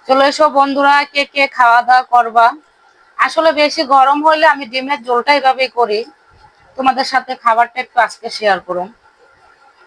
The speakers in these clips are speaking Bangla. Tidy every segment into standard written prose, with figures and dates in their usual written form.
চলে এসো বন্ধুরা, কে কে খাওয়া দাওয়া করবা। আসলে বেশি গরম হলে আমি ডিমের ঝোলটা এভাবেই করি। তোমাদের সাথে খাবারটা একটু আজকে শেয়ার করুন।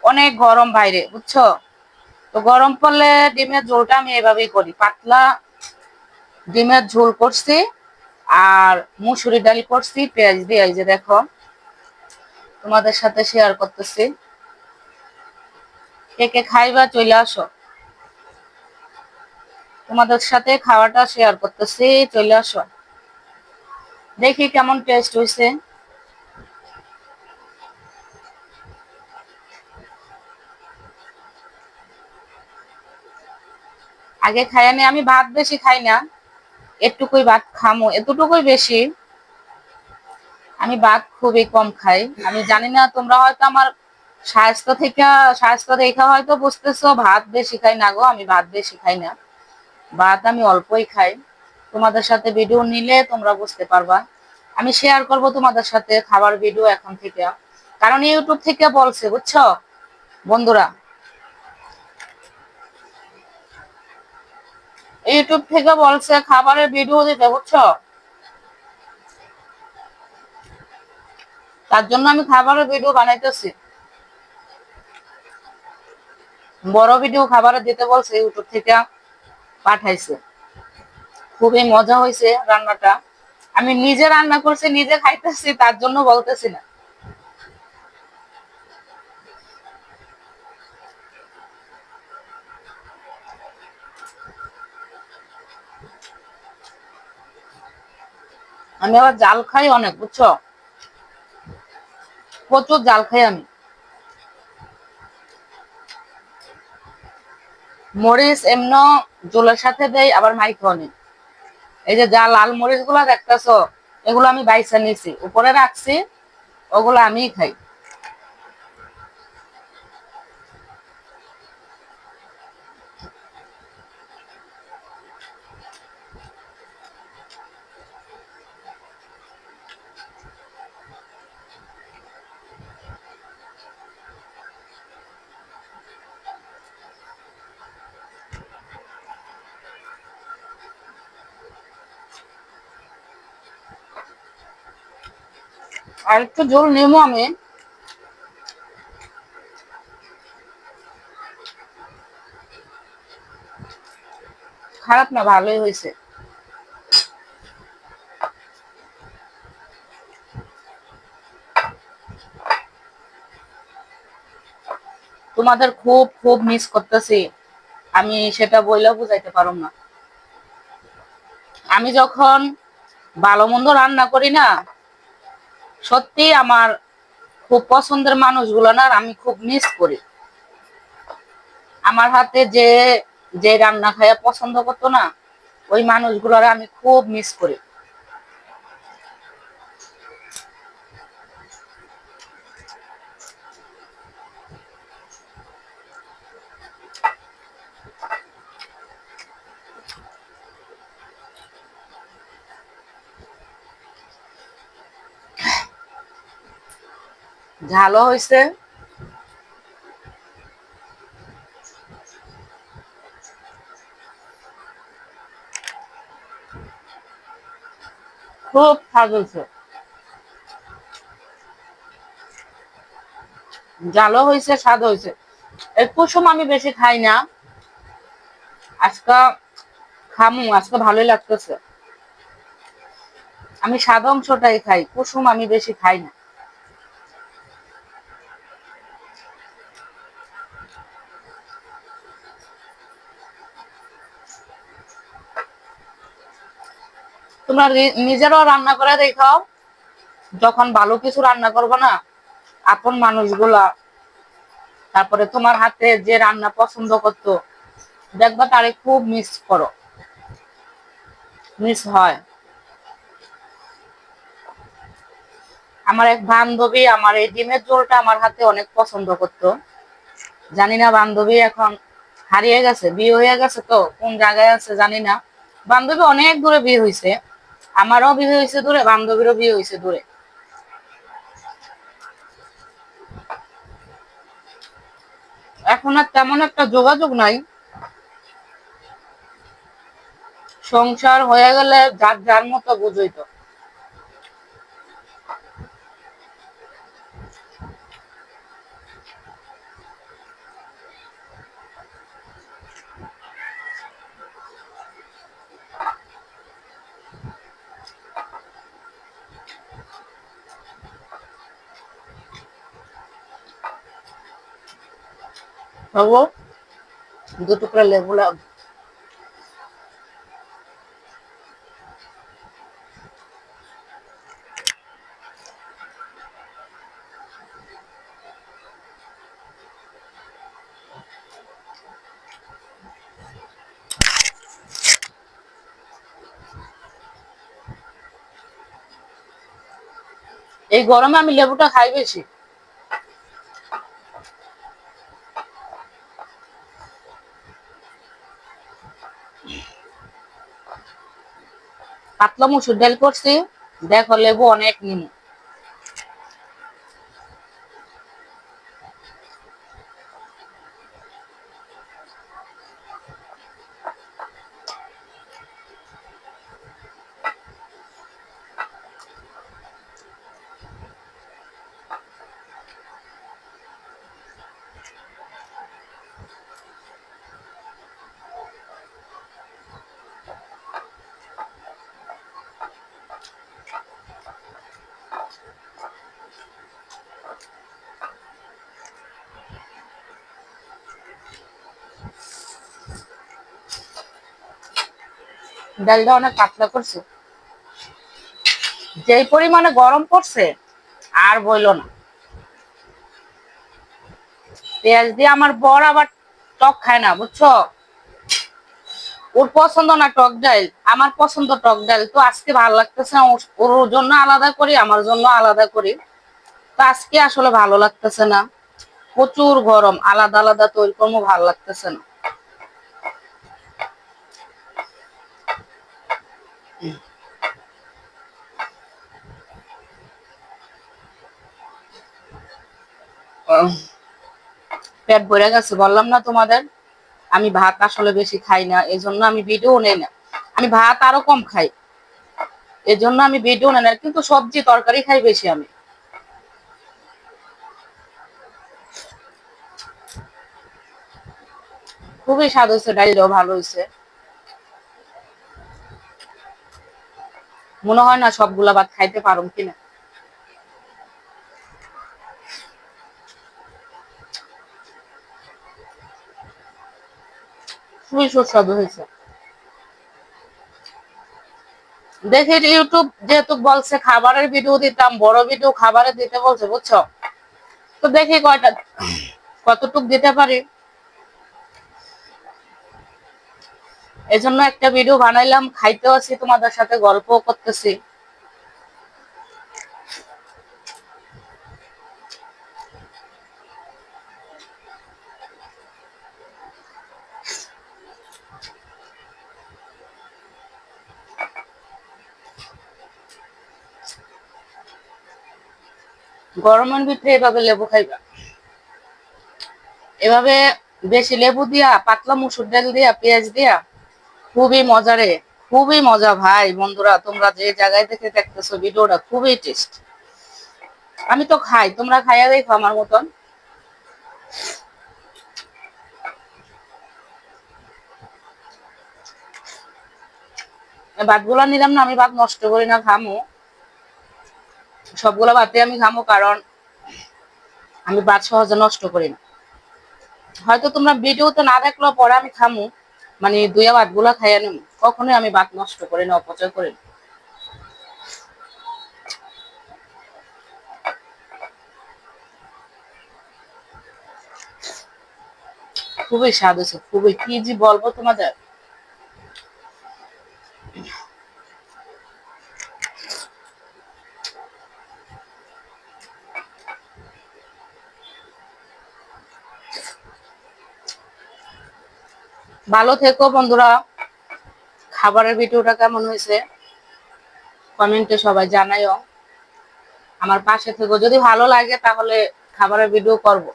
অনেক গরম বাইরে, বুঝছো? তো গরম পড়লে ডিমের ঝোলটা আমি এভাবেই করি, পাতলা ডিমের ঝোল করছি। আর মুসুরি ডাল করছি পেঁয়াজ দিয়ে, এই যে দেখো তোমাদের সাথে শেয়ার করতেছি। কে কে খাইবা চলে আসো, তোমাদের সাথে খাওয়াটা শেয়ার করতেছি, চলে আসো। দেখি কেমন টেস্ট হয়েছে। আগে খাই নি, আমি ভাত বেশি খাই না, একটুকুই ভাত খামো, এতটুকুই বেশি। আমি ভাত খুবই কম খাই। আমি জানি না, তোমরা হয়তো আমার স্বাস্থ্য দেখা হয়তো বুঝতেছো ভাত বেশি খাই না গো। আমি ভাত বেশি খাই না, ভাত আমি অল্পই খাই। তোমাদের সাথে ভিডিও নিলে তোমরা বুঝতে পারবা। আমি শেয়ার করব তোমাদের সাথে খাবার ভিডিও এখন থেকে, কারণ ইউটিউব থেকে বলছে, বুঝছো বন্ধুরা, ইউটিউব থেকে বলছে খাবারের ভিডিও দিতে, বুঝছো? তার জন্য আমি খাবারের ভিডিও বানাইতেছি। বড় ভিডিও খাবারের দিতে বলছে, ইউটিউব থেকে পাঠাইছে। খুবই মজা হয়েছে রান্নাটা। আমি নিজে রান্না করছি, নিজে খাইতেছি, তার জন্য বলতেছি না। আমি আবার জাল খাই অনেক, বুঝছো? প্রচুর জাল খাই আমি। মরিচ এমন জোলের সাথে দেই, আবার মাইখা অনেক। এই যে যা লাল মরিচ গুলা দেখতেছো, এগুলো আমি বাইসা নিছি, উপরে রাখছি, ওগুলো আমিই খাই। আর একটু ঝোল নেবো আমি। খারাপ না, ভালোই হয়েছে। তোমাদের খুব খুব মিস করতেছি, আমি সেটা বইলেও বুঝাইতে পারো না। আমি যখন ভালো মন্দ রান্না করি না, সত্যি আমার খুব পছন্দের মানুষগুলো না আমি খুব মিস করি। আমার হাতে যে যে রান্না খাইয়া পছন্দ করতো না, ওই মানুষগুলোর আমি খুব মিস করি। ঝালও হয়েছে। খুব স্বাদ হয়েছে, ঝালও হয়েছে, স্বাদ হয়েছে। এই কুসুম আমি বেশি খাই না, আজকে খামু, আজকে ভালোই লাগতেছে। আমি সাদা অংশটাই খাই, কুসুম আমি বেশি খাই না। তোমরা নিজেরাও রান্না করে দেখাও। যখন ভালো কিছু রান্না করবো না, আপন মানুষগুলা, তারপরে তোমার হাতে যে রান্না পছন্দ করতো, দেখবা তারে খুব মিস করো, মিস হয়। আমার এক বান্ধবী আমার এই ডিমের ঝোলটা আমার হাতে অনেক পছন্দ করতো। জানি না বান্ধবী এখন হারিয়ে গেছে, বিয়ে হয়ে গেছে, তো কোন জায়গায় আছে জানি না। বান্ধবী অনেক দূরে বিয়ে হয়েছে, আমারও বিয়ে হয়েছে দূরে, বান্ধবীরও বিয়ে হয়েছে দূরে। এখন আর তেমন একটা যোগাযোগ নাই। সংসার হয়ে গেলে যার যার মতো বুঝই তো। বাবু, 2 টুকরা লেবু এই গরমে আমি লেবুটা খাই বেশি। পাতলা মসুর ডাল করছি, দেখো লেবু অনেক নিমু। ডালটা অনেক পাতলা করছে, যেই পরিমাণে গরম পড়ছে আর বইলো না। পেঁয়াজ দিয়ে আমার বর আবার টক খায় না, বুঝছো? ওর পছন্দ না টক ডাল, আমার পছন্দ টক ডাল। তো আজকে ভালো লাগতেছে না, ওর জন্য আলাদা করি, আমার জন্য আলাদা করি। তো আজকে আসলে ভালো লাগতেছে না, প্রচুর গরম, আলাদা আলাদা তৈরি করবো, ভালো লাগতেছে না। পেট ভরে গেছে, বললাম না তোমাদের। আমি ভাত আসলে বেশি খাই না, এই জন্য আমি ভিডিও নেই না। আমি ভাত আরো কম খাই, এই জন্য আমি ভিডিও নেই না, কিন্তু সবজি তরকারি খাই বেশি আমি। খুবই স্বাদ হয়েছে, ডালটাও ভালো হয়েছে। মনে হয় না সবগুলা ভাত খাইতে পারুম কিনা। খুবই সুস্বাদু হয়েছে। দেখে ইউটিউব যেহেতু বলছে খাবারের ভিডিও দিতাম, বড় ভিডিও খাবারের দিতে বলছে, বুঝছো? তো দেখি কতটুক দিতে পারি। এজন্য একটা ভিডিও বানাইলাম, খাইতেও আছি, তোমাদের সাথে গল্প করতেছি। গরমের ভিতরে এভাবে লেবু খাইবা, এভাবে বেশি লেবু দিয়া, পাতলা মসুর ডাল দিয়া, পেঁয়াজ দিয়া, খুবই মজা রে। খুবই মজা ভাই। বন্ধুরা, তোমরা যে জায়গায় থেকে দেখতেছো ভিডিওটা, খুবই টেস্ট। আমি তো খাই, তোমরা খাইয়া দেখো আমার মতন। ভাতগুলা নিলাম না, আমি ভাত নষ্ট করি না, খামো। সবগুলা ভাতে আমি খামো, কারণ আমি ভাত সহজে নষ্ট করি না। হয়তো তোমরা ভিডিওতে না দেখলেও পরে আমি খামু, মানে দুইয়া ভাতগুলা খাইয়া নিম। কখনোই আমি ভাত নষ্ট করি না, অপচয় করি না। খুবই স্বাদ হয়েছে, খুবই, কি যে বলবো তোমাদের। ভালো থেকো বন্ধুরা। খাবারের ভিডিওটা কেমন হয়েছে কমেন্টে সবাই জানাইও। আমার পাশে থেকো, যদি ভালো লাগে তাহলে খাবারের ভিডিও করব।